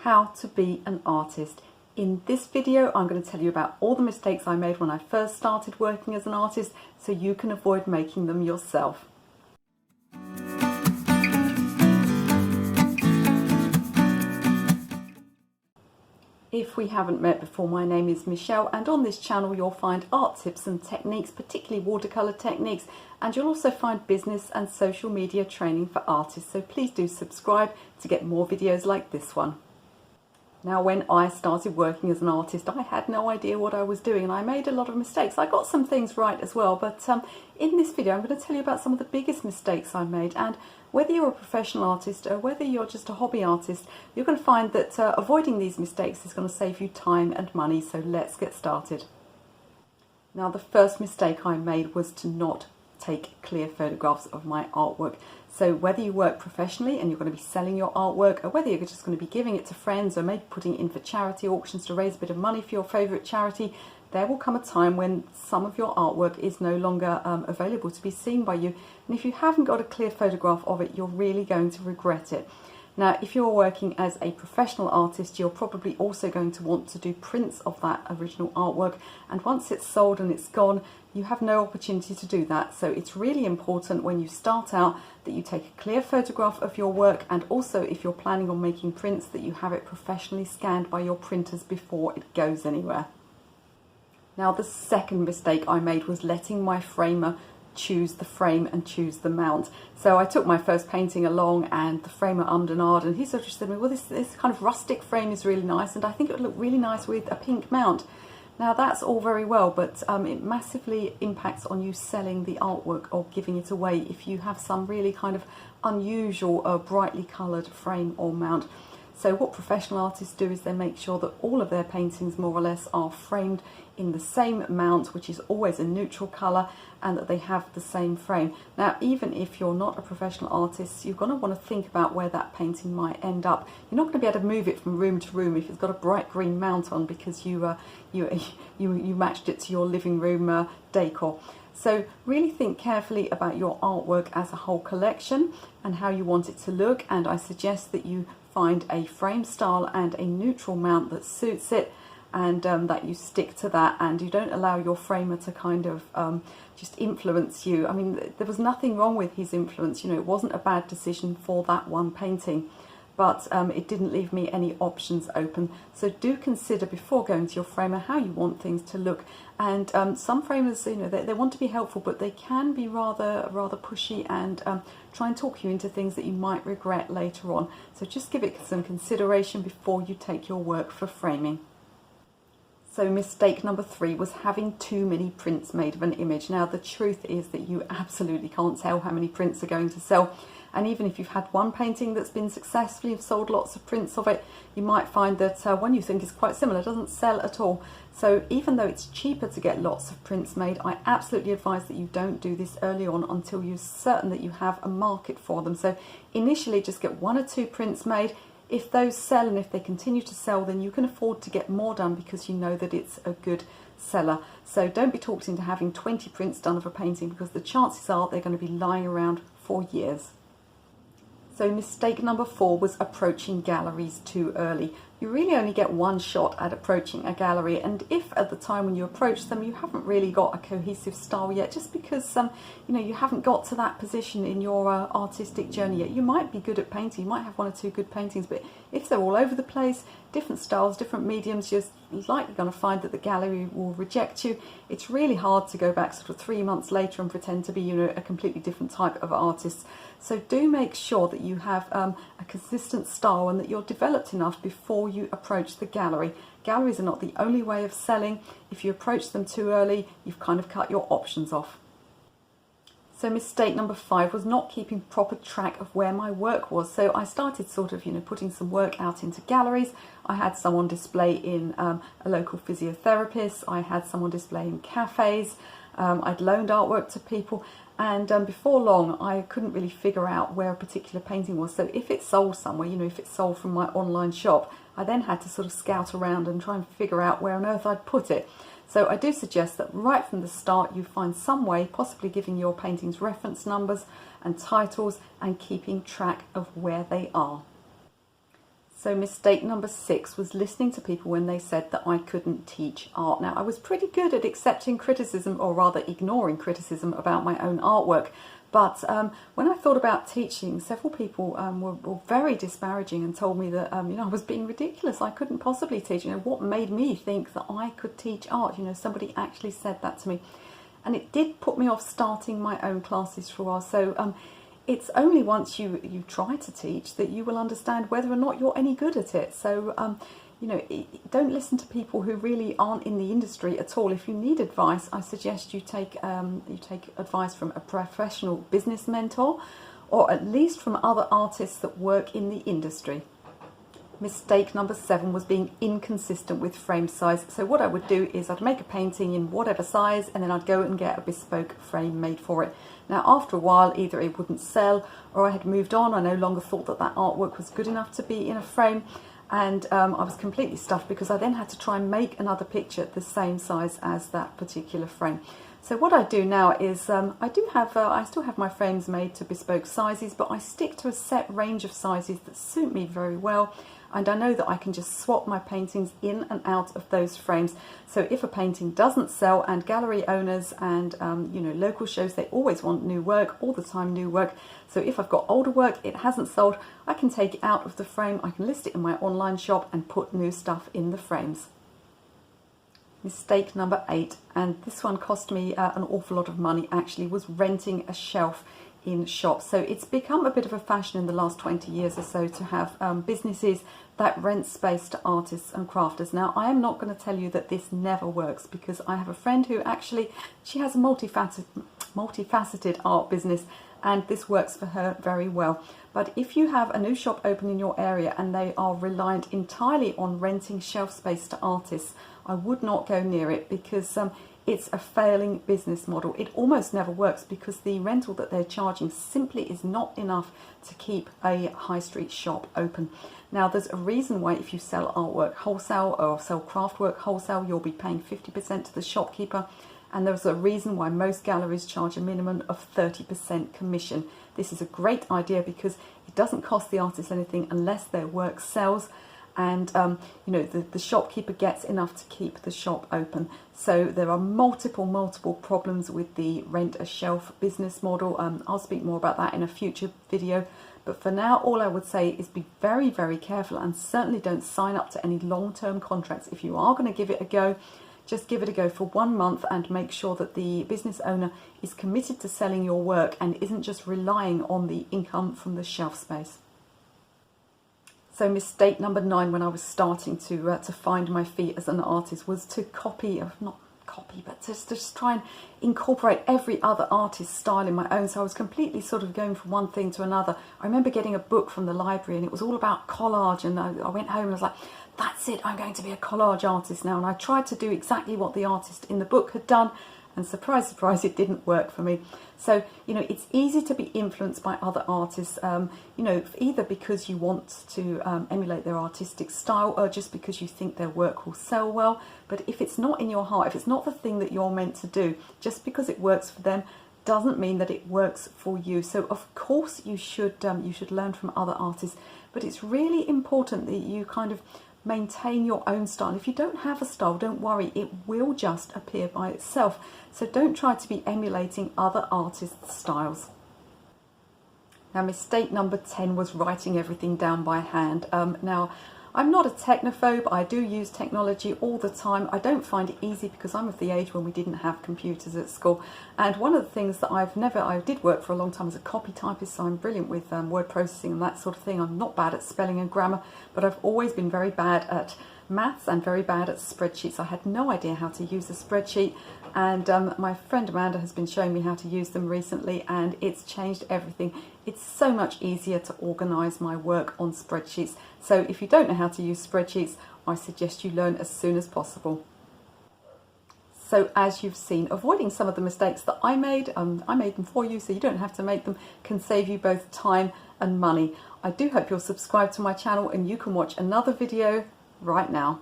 how to be an artist. In this video, I'm going to tell you about all the mistakes I made when I first started working as an artist so you can avoid making them yourself. If we haven't met before, my name is Michelle, and on this channel you'll find art tips and techniques, particularly watercolour techniques, and you'll also find business and social media training for artists, so please do subscribe to get more videos like this one. Now, when I started working as an artist, I had no idea what I was doing and I made a lot of mistakes. I got some things right as well, but in this video I'm going to tell you about some of the biggest mistakes I made, and whether you're a professional artist or whether you're just a hobby artist, you're going to find that avoiding these mistakes is going to save you time and money, so let's get started. Now, the first mistake I made was to not take clear photographs of my artwork. So whether you work professionally and you're going to be selling your artwork, or whether you're just going to be giving it to friends or maybe putting it in for charity auctions to raise a bit of money for your favourite charity, there will come a time when some of your artwork is no longer available to be seen by you. And if you haven't got a clear photograph of it, you're really going to regret it. Now, if you're working as a professional artist, you're probably also going to want to do prints of that original artwork. And once it's sold and it's gone, you have no opportunity to do that. So it's really important when you start out that you take a clear photograph of your work, and also if you're planning on making prints, that you have it professionally scanned by your printers before it goes anywhere. Now, the second mistake I made was letting my framer choose the frame and choose the mount. So I took my first painting along and the framer ummed and ahed, and he sort of said to me, well, this kind of rustic frame is really nice and I think it would look really nice with a pink mount. Now, that's all very well, but it massively impacts on you selling the artwork or giving it away if you have some really kind of unusual brightly coloured frame or mount. So what professional artists do is they make sure that all of their paintings more or less are framed in the same mount, which is always a neutral colour, and that they have the same frame. Now, even if you're not a professional artist, you're going to want to think about where that painting might end up. You're not going to be able to move it from room to room if it's got a bright green mount on because you matched it to your living room decor. So really think carefully about your artwork as a whole collection and how you want it to look, and I suggest that you find a frame style and a neutral mount that suits it, and that you stick to that, and you don't allow your framer to kind of just influence you. I mean, there was nothing wrong with his influence, you know, it wasn't a bad decision for that one painting, but it didn't leave me any options open. So do consider before going to your framer how you want things to look. And some framers, you know, they want to be helpful, but they can be rather pushy and try and talk you into things that you might regret later on. So just give it some consideration before you take your work for framing. So mistake number 3 was having too many prints made of an image. Now, the truth is that you absolutely can't tell how many prints are going to sell. And even if you've had one painting that's been successful, you've sold lots of prints of it, you might find that one you think is quite similar doesn't sell at all. So even though it's cheaper to get lots of prints made, I absolutely advise that you don't do this early on until you're certain that you have a market for them. So initially just get 1 or 2 prints made. If those sell and if they continue to sell, then you can afford to get more done because you know that it's a good seller. So don't be talked into having 20 prints done of a painting, because the chances are they're going to be lying around for years. So mistake number 4 was approaching galleries too early. You really only get one shot at approaching a gallery, and if at the time when you approach them you haven't really got a cohesive style yet, just because you know, you haven't got to that position in your artistic journey yet. You might be good at painting, you might have 1 or 2 good paintings, but if they're all over the place, different styles, different mediums, you're likely going to find that the gallery will reject you. It's really hard to go back sort of 3 months later and pretend to be, you know, a completely different type of artist. So do make sure that you have a consistent style and that you're developed enough before you approach the gallery. Galleries are not the only way of selling. If you approach them too early, you've kind of cut your options off. So mistake number 5 was not keeping proper track of where my work was. So I started sort of, you know, putting some work out into galleries. I had some on display in a local physiotherapist. I had some on display in cafes. I'd loaned artwork to people. And before long, I couldn't really figure out where a particular painting was. So if it sold somewhere, you know, if it sold from my online shop, I then had to sort of scout around and try and figure out where on earth I'd put it. So I do suggest that right from the start you find some way, possibly giving your paintings reference numbers and titles and keeping track of where they are. So mistake number 6 was listening to people when they said that I couldn't teach art. Now, I was pretty good at accepting criticism, or rather ignoring criticism about my own artwork. But when I thought about teaching, several people were very disparaging and told me that I was being ridiculous. I couldn't possibly teach. What made me think that I could teach art? Somebody actually said that to me. And it did put me off starting my own classes for a while. So it's only once you try to teach that you will understand whether or not you're any good at it. So, don't listen to people who really aren't in the industry at all. If you need advice, I suggest you take advice from a professional business mentor, or at least from other artists that work in the industry. Mistake number 7 was being inconsistent with frame size. So what I would do is I'd make a painting in whatever size, and then I'd go and get a bespoke frame made for it. Now, after a while, either it wouldn't sell, or I had moved on. I no longer thought that that artwork was good enough to be in a frame, and I was completely stuffed because I then had to try and make another picture the same size as that particular frame. So what I do now is I still have my frames made to bespoke sizes, but I stick to a set range of sizes that suit me very well. And I know that I can just swap my paintings in and out of those frames. So if a painting doesn't sell, and gallery owners and local shows, they always want new work, all the time new work. So if I've got older work, it hasn't sold, I can take it out of the frame, I can list it in my online shop and put new stuff in the frames. Mistake number 8, and this one cost me an awful lot of money actually, was renting a shelf in shops. So it's become a bit of a fashion in the last 20 years or so to have businesses that rent space to artists and crafters. Now, I am not going to tell you that this never works, because I have a friend who actually, she has a multifaceted art business, and this works for her very well. But if you have a new shop open in your area and they are reliant entirely on renting shelf space to artists, I would not go near it, because it's a failing business model. It almost never works because the rental that they're charging simply is not enough to keep a high street shop open. Now, there's a reason why if you sell artwork wholesale or sell craft work wholesale, you'll be paying 50% to the shopkeeper. And there's a reason why most galleries charge a minimum of 30% commission. This is a great idea because it doesn't cost the artist anything unless their work sells. And the shopkeeper gets enough to keep the shop open. So there are multiple problems with the rent a shelf business model. I'll speak more about that in a future video, but for now all I would say is be very careful, and certainly don't sign up to any long-term contracts. If you are going to give it a go, just give it a go for 1 month and make sure that the business owner is committed to selling your work and isn't just relying on the income from the shelf space. So mistake number 9 when I was starting to find my feet as an artist was to just try and incorporate every other artist's style in my own. So I was completely sort of going from one thing to another. I remember getting a book from the library and it was all about collage, and I went home and I was like, that's it, I'm going to be a collage artist now. And I tried to do exactly what the artist in the book had done, and surprise, surprise, it didn't work for me. So, it's easy to be influenced by other artists, either because you want to emulate their artistic style, or just because you think their work will sell well. But if it's not in your heart, if it's not the thing that you're meant to do, just because it works for them doesn't mean that it works for you. So of course you should learn from other artists, but it's really important that you kind of maintain your own style. If you don't have a style, don't worry, it will just appear by itself. So don't try to be emulating other artists' styles. Now, mistake number 10 was writing everything down by hand. Now, I'm not a technophobe. I do use technology all the time. I don't find it easy because I'm of the age when we didn't have computers at school. And one of the things that I did work for a long time as a copy typist, so I'm brilliant with word processing and that sort of thing. I'm not bad at spelling and grammar, but I've always been very bad at maths and very bad at spreadsheets. I had no idea how to use a spreadsheet, and my friend Amanda has been showing me how to use them recently, and it's changed everything. It's so much easier to organise my work on spreadsheets. So if you don't know how to use spreadsheets, I suggest you learn as soon as possible. So as you've seen, avoiding some of the mistakes that I made them for you so you don't have to make them, can save you both time and money. I do hope you'll subscribe to my channel and you can watch another video right now.